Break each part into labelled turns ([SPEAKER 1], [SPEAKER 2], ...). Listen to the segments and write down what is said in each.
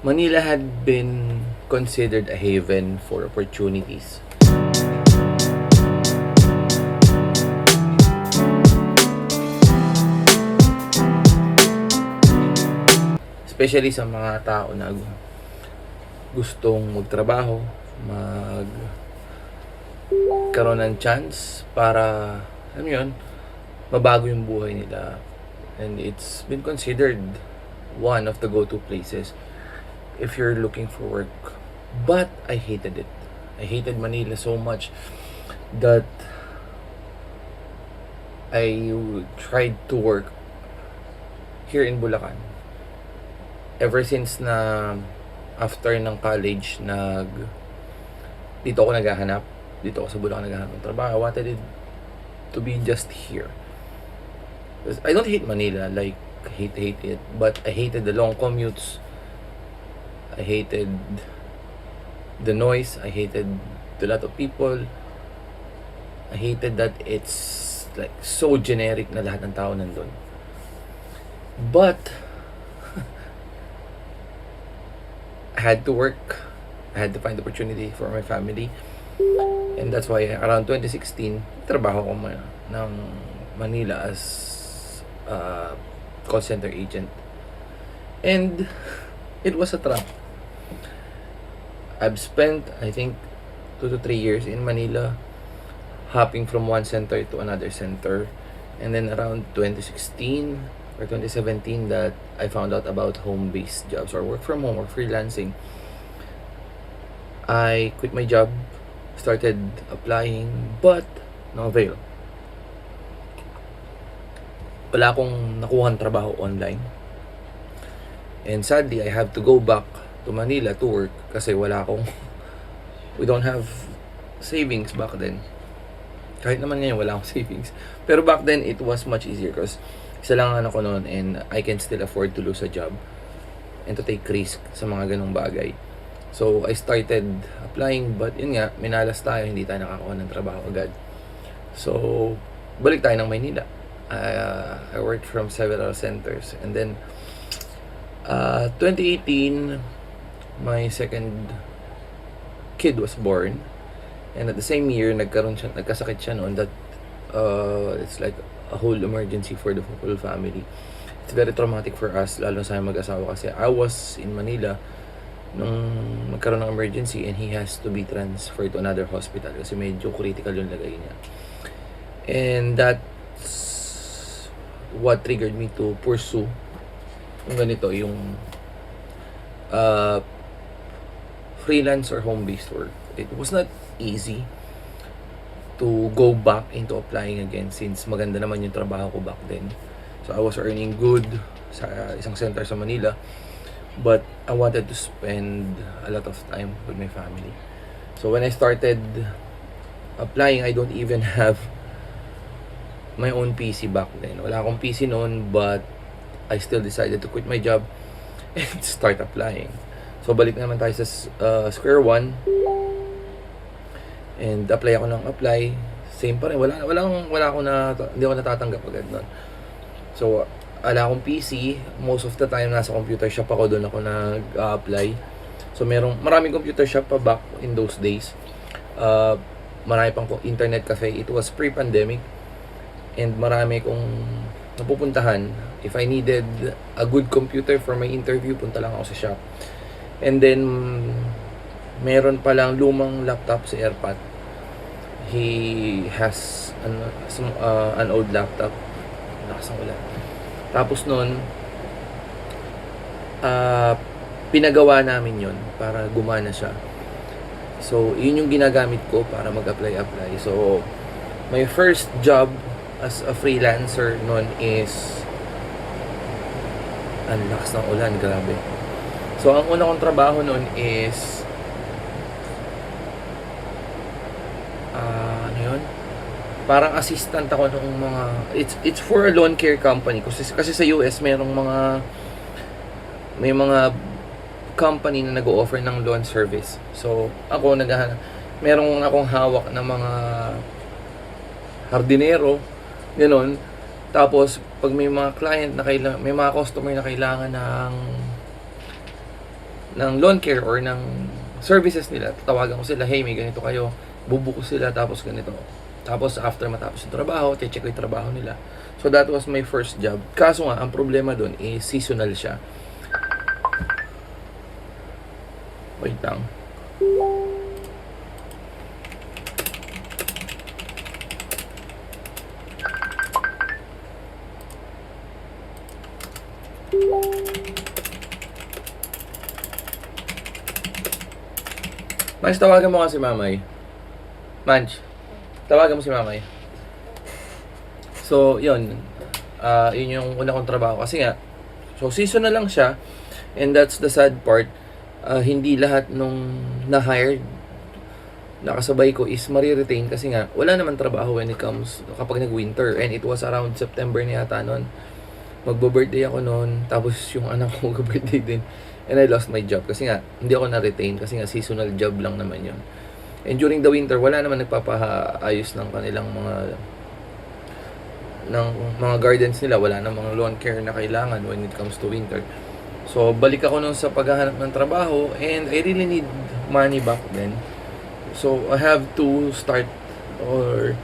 [SPEAKER 1] Manila had been considered a haven for opportunities. Especially sa mga tao na gustong magtrabaho, magkaroon ng chance para, alam mo yun, mabago yung buhay nila. And it's been considered one of the go-to places if you're looking for work. But I hated it. I hated Manila so much that I tried to work here in Bulacan. Ever since na after ng college, dito ako naghahanap. Dito ako sa Bulacan naghahanap ng trabaho. I wanted it to be just here. Because I don't hate Manila, like hate it, but I hated the long commutes. I hated the noise. I hated the lot of people. I hated that it's like so generic na lahat ng tao nandun. But I had to work. I had to find opportunity for my family. And that's why around 2016, trabaho ko ng Manila as a call center agent. And it was a trap. I've spent, I think, 2 to 3 years in Manila, hopping from one center to another center. And then around 2016 or 2017 that I found out about home-based jobs or work from home or freelancing. I quit my job, started applying, but no avail. Wala akong nakuhang trabaho online. And sadly, I have to go back to Manila to work kasi we don't have savings back then. Kahit naman ngayon, wala akong savings. Pero back then, it was much easier because isa lang ang ako noon and I can still afford to lose a job and to take risk sa mga ganong bagay. So, I started applying but yun nga, minalas tayo, hindi tayo nakakuha ng trabaho agad. So, balik tayo ng Maynila. I worked from several centers and then 2018, my second kid was born. And at the same year, nagkasakit siya noon that it's like a whole emergency for the whole family. It's very traumatic for us, lalo sa mag-asawa kasi I was in Manila nung magkaroon ng emergency and he has to be transferred to another hospital kasi medyo critical yung lagay niya. And that's what triggered me to pursue yung freelance or home-based work. It was not easy to go back into applying again since maganda naman yung trabaho ko back then. So I was earning good sa isang center sa Manila, but I wanted to spend a lot of time with my family. So when I started applying, I don't even have my own PC back then. Wala akong PC noon, but I still decided to quit my job and start applying. So balik naman tayo sa square one. And apply ako ng apply. Same pa rin. Hindi ako natatanggap agad nun. So, wala akong PC. Most of the time, nasa computer shop ako. Doon ako nag-apply. So, maraming computer shop pa back in those days. Marami pang internet cafe. It was pre-pandemic. And marami kong napupuntahan. If I needed a good computer for my interview, punta lang ako sa shop. And then, meron palang lumang laptop si Airpat. He has an old laptop. Lakas ng ulan. Tapos nun, pinagawa namin yon para gumana siya. So, yun yung ginagamit ko para mag-apply. So, my first job as a freelancer nun is ang lakas ng ulan, grabe. So, ang una kong trabaho nun is parang assistant ako ng mga it's for a lawn care company kasi sa US may mga company na nag-o-offer ng lawn service. So ako merong akong hawak na mga hardinero ganoon. Tapos pag may mga client na may mga customer na kailangan ng lawn care or ng services nila. Tatawagan ko sila, hey, may ganito kayo, bubuko sila, tapos ganito. Tapos after matapos yung trabaho, check ko yung trabaho nila. So that was my first job. Kaso nga, ang problema doon is seasonal siya. Wait lang. Manch, tawagan mo nga si Mamay. Manch, tawagan mo si Mamay. So, yun. Yun yung una kong trabaho. Kasi nga, so seasonal lang siya. And that's the sad part. Hindi lahat nung na-hired, nakasabay ko is mariretain kasi nga, wala naman trabaho when it comes kapag nag-winter. And it was around September na yata nun. Magbo-birthday ako noon, tapos yung anak ko mag-birthday din. And I lost my job kasi nga, hindi ako na-retain kasi nga seasonal job lang naman yun. And during the winter, wala naman nagpapaayos ng kanilang mga gardens nila. Wala namang mga lawn care na kailangan when it comes to winter. So, balik ako nun sa paghahanap ng trabaho and I really need money back then. So, I have to start or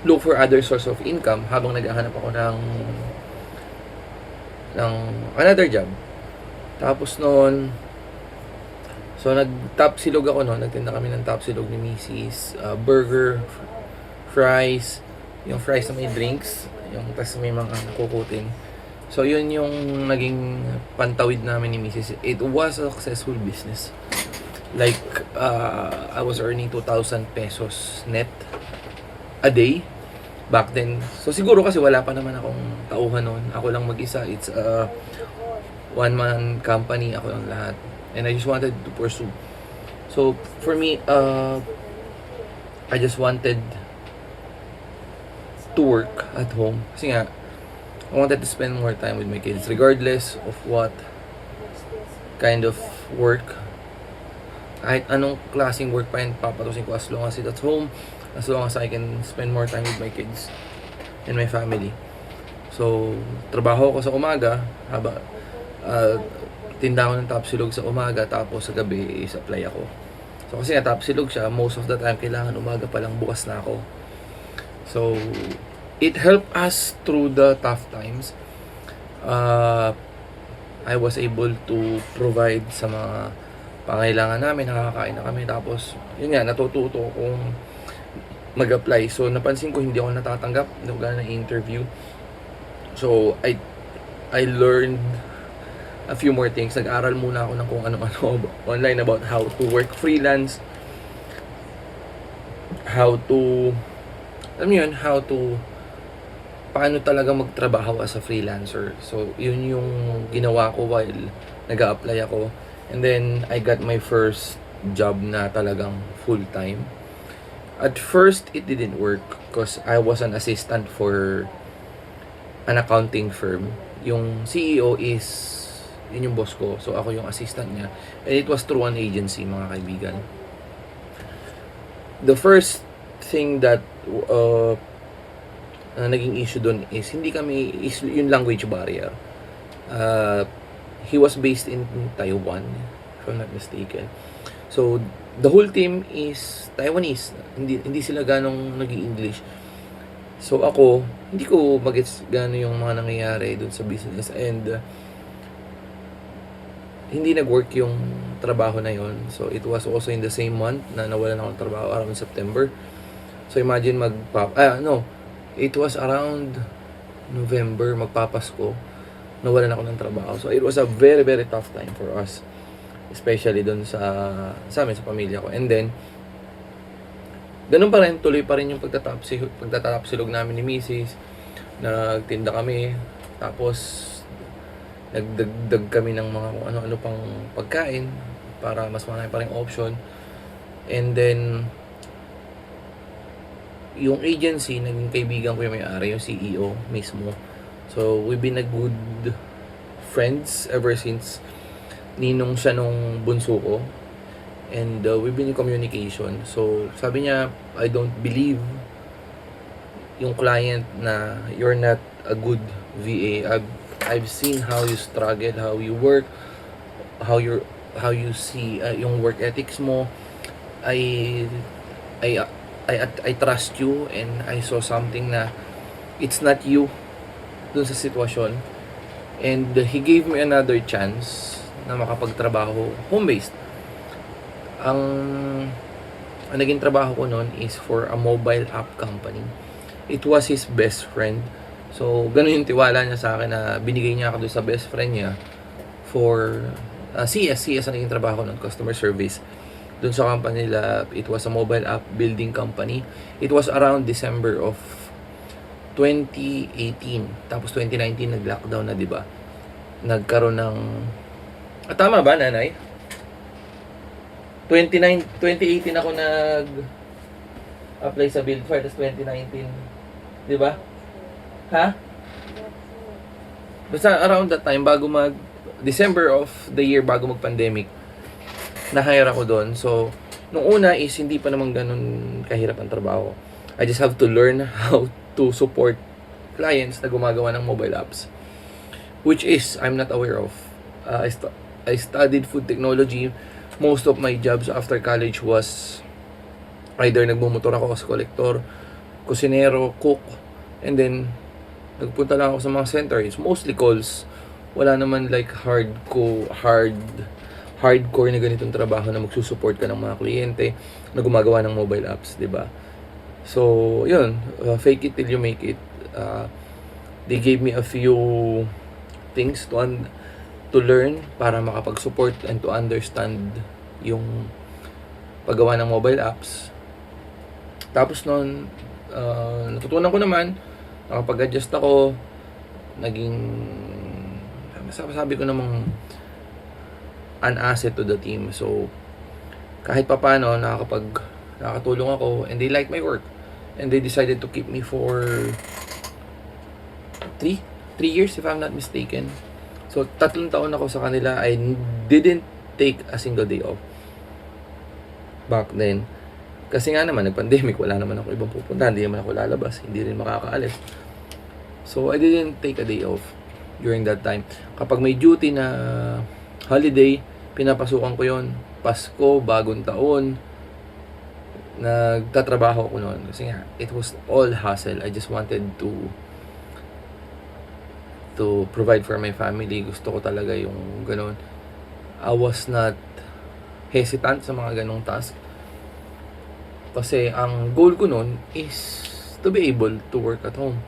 [SPEAKER 1] look for other source of income habang naghahanap ako ng another job. Tapos noon, so nag-Tapsilog ako noon, nagtinda kami ng Tapsilog ni Mrs. Burger, fries, yung fries na may drinks, yung tas may mga kukutin. So yun yung naging pantawid namin ni Mrs. It was a successful business. Like, I was earning 2,000 pesos net a day back then. So siguro kasi wala pa naman akong tauhan noon. Ako lang mag-isa. It's a one-man company. Ako lang lahat. And I just wanted to pursue. So for me, I just wanted to work at home. Kasi nga, I wanted to spend more time with my kids regardless of what kind of work. Kahit anong klaseng work pa yun, papatusin ko as long as it's at home, as long as I can spend more time with my kids and my family. So, trabaho ko sa umaga, tinda ko ng Tapsilog sa umaga, tapos sa gabi is-apply ako. So, kasi nga Tapsilog siya, most of the time, kailangan umaga pa lang, bukas na ako. So, it helped us through the tough times. I was able to provide sa mga pangailangan namin, nakakain na kami. Tapos, yun nga, natututo kung mag-apply. So, napansin ko hindi ako natatanggap. Hindi ako gana ng interview. So, I learned a few more things. Nag-aral muna ako ng kung ano-ano online about how to work freelance. How to, alam mo yun, paano talaga magtrabaho as a freelancer. So, yun yung ginawa ko while nag-a-apply ako. And then, I got my first job na talagang full-time. At first, it didn't work because I was an assistant for an accounting firm. Yung CEO is, yun yung boss ko. So, ako yung assistant niya. And it was through an agency, mga kaibigan. The first thing that naging issue doon is yung language barrier. He was based in Taiwan, if I'm not mistaken. So, the whole team is Taiwanese. Hindi sila ganong nag-i-English. So, ako, hindi ko magets gano'n yung mga nangyayari doon sa business. And, hindi nag-work yung trabaho na yon. So, it was also in the same month na nawalan ako ng trabaho around September. So, imagine it was around November, magpapasko, nawalan ako ng trabaho. So, it was a very, very tough time for us. Especially doon sa amin, sa pamilya ko. And then, ganun pa rin, tuloy pa rin yung pagtatapsilog namin ni Mrs. Nagtinda kami. Tapos, nagdagdag kami ng mga kung ano-ano pang pagkain para mas marami pa rin option. And then, yung agency, naging kaibigan ko yung may-ari, yung CEO mismo. So, we've been a good friends ever since ninong siya nung bunso ko. And we've been in communication. So, sabi niya, I don't believe yung client na you're not a good VA. I've seen how you struggle, how you work, how you're how you see yung work ethics mo. I I I trust you, and I saw something na it's not you dun sa sitwasyon, and he gave me another chance na makapagtrabaho home-based. Ang naging trabaho ko noon is for a mobile app company. It was his best friend. So, ganun yung tiwala niya sa akin na binigay niya ako doon sa best friend niya for CS ang naging trabaho ko noon, customer service. Doon sa company nila, it was a mobile app building company. It was around December of 2018. Tapos 2019 nag-lockdown na, 'di ba? Nagkaroon ng tama ba, nanay? 2018 ako nag-apply sa Buildfire, tapos 2019, 'di ba? Ha? Basta around that time, bago December of the year, bago mag-pandemic, na-hire ako doon. So, nung una is hindi pa naman ganun kahirap ang trabaho. I just have to learn how to support clients na gumagawa ng mobile apps, which is I'm not aware of. I studied food technology. Most of my jobs after college was either nagmumotor ako as collector, kusinero, cook, and then nagpunta lang ako sa mga center. It's mostly calls. Wala naman like hardcore na ganitong trabaho na magsusupport ka ng mga kliyente na gumagawa ng mobile apps, 'di ba? So, yun, fake it till you make it. They gave me a few things to learn para makapag-support and to understand yung paggawa ng mobile apps. Tapos noon, natutunan ko naman, nakapag-adjust ako, naging, sabi ko namang an asset to the team. So, kahit papaano, nakakatulong ako, and they like my work. And they decided to keep me for 3 years, if I'm not mistaken. So, 3 taon ako sa kanila. I didn't take a single day off back then. Kasi nga naman, nag-pandemic, wala naman ako ibang pupuntahan, hindi naman ako lalabas, hindi rin makakaalis. So, I didn't take a day off during that time. Kapag may duty na holiday, pinapasukan ko yon. Pasko, bagong taon, nagtatrabaho ako noon. Kasi nga, it was all hustle. I just wanted to provide for my family. Gusto ko talaga yung ganun. I was not hesitant sa mga ganong task. Kasi ang goal ko noon is to be able to work at home.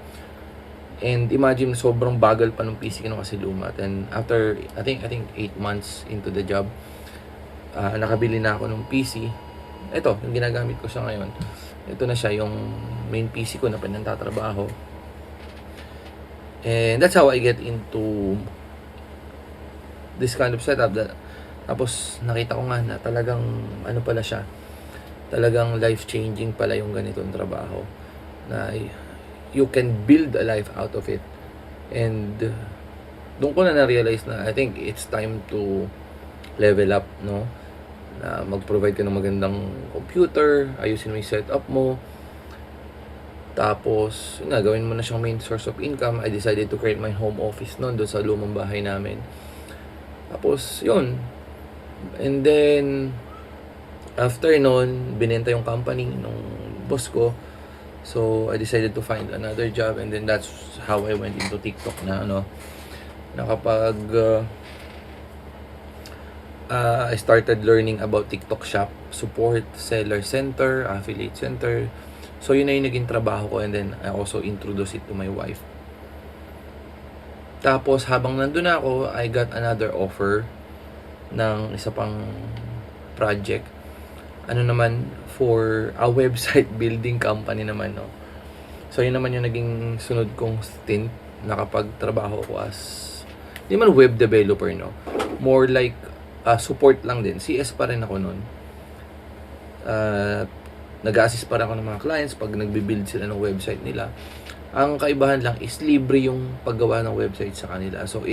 [SPEAKER 1] And imagine, sobrang bagal pa ng PC ko kasi luma. And after, I think 8 months into the job, nakabili na ako ng PC. Ito, yung ginagamit ko siya ngayon. Ito na siya, yung main PC ko na pinagtatrabaho. And that's how I get into this kind of setup. Tapos nakita ko nga na talagang ano pala siya, talagang life-changing pala yung ganitong trabaho. Na you can build a life out of it. And doon ko na na-realize na I think it's time to level up, no? Na mag-provide ka ng magandang computer, ayusin mo yung setup mo, tapos gawin mo na siyang main source of income. I decided to create my home office noon doon sa lumang bahay namin. Tapos yun, and then after noon, binenta yung company nung boss ko. So I decided to find another job, and then that's how I went into TikTok na nakapag I started learning about TikTok Shop, support, seller center, affiliate center. So, yun na yung naging trabaho ko, and then I also introduced it to my wife. Tapos, habang nandun ako, I got another offer ng isa pang project. Ano naman, for a website building company naman, no? So, yun naman yung naging sunod kong stint. Nakapagtrabaho ko as, hindi man web developer, no? More like support lang din. CS pa rin ako noon. Nag-assist pa rin ako ng mga clients pag nagbi-build sila ng website nila. Ang kaibahan lang is libre yung paggawa ng website sa kanila. So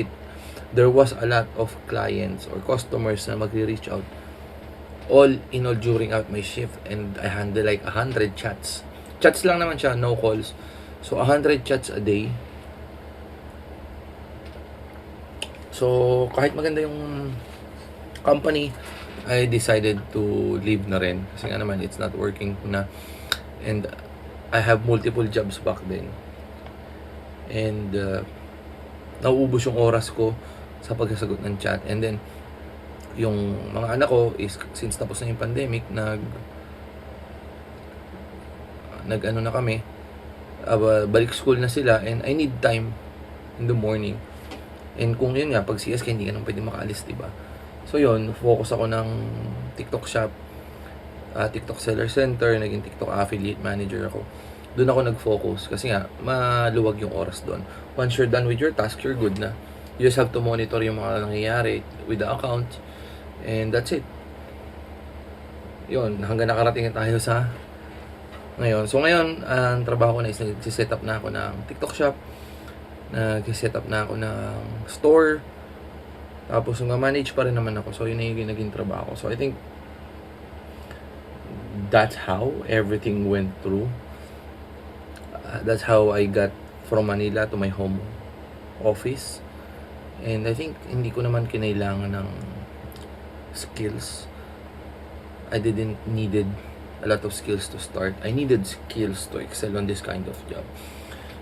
[SPEAKER 1] there was a lot of clients or customers na magre-reach out all during out my shift, and I handle like 100 chats. Chats lang naman siya, no calls. So 100 chats a day. So kahit maganda yung company, I decided to leave na rin. Kasi nga naman, it's not working na. And I have multiple jobs back then. And nauubos yung oras ko sa pagsasagot ng chat. And then, yung mga anak ko is, since tapos na yung pandemic, nag-ano na kami, balik school na sila, and I need time in the morning. And kung yun nga, pag CS ka, hindi ka nang pwede makaalis, diba? So yun, focus ako ng TikTok shop, TikTok Seller Center, naging TikTok affiliate manager ako. Doon ako nag-focus kasi nga, maluwag yung oras doon. Once you're done with your task, you're good na. You just have to monitor yung mga nangyayari with the account, and that's it. Yun, hanggang nakarating na tayo sa ngayon. So ngayon, ang trabaho ko na is nag-set up na ako ng TikTok shop, nag-set up na ako ng store, tapos manage pa rin naman ako. So yun na yung naging trabaho. So I think that's how everything went through. That's how I got from Manila to my home office. And I think hindi ko naman kinailangan ng skills. I didn't needed a lot of skills to start. I needed skills to excel on this kind of job.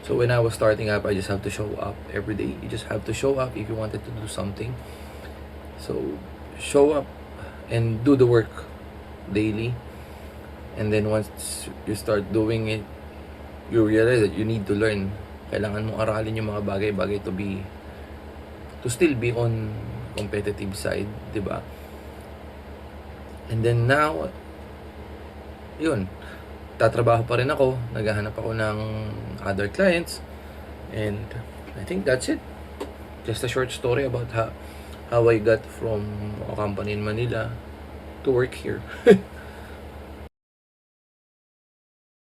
[SPEAKER 1] So when I was starting up, I just have to show up every day. You just have to show up if you wanted to do something. So show up and do the work daily. And then once you start doing it, you realize that you need to learn. Kailangan mong aralin yung mga bagay-bagay to still be on competitive side, di ba? And then now, yun, tatrabaho pa rin ako, naghahanap ako ng other clients, and I think that's it. Just a short story about how I got from a company in Manila to work here.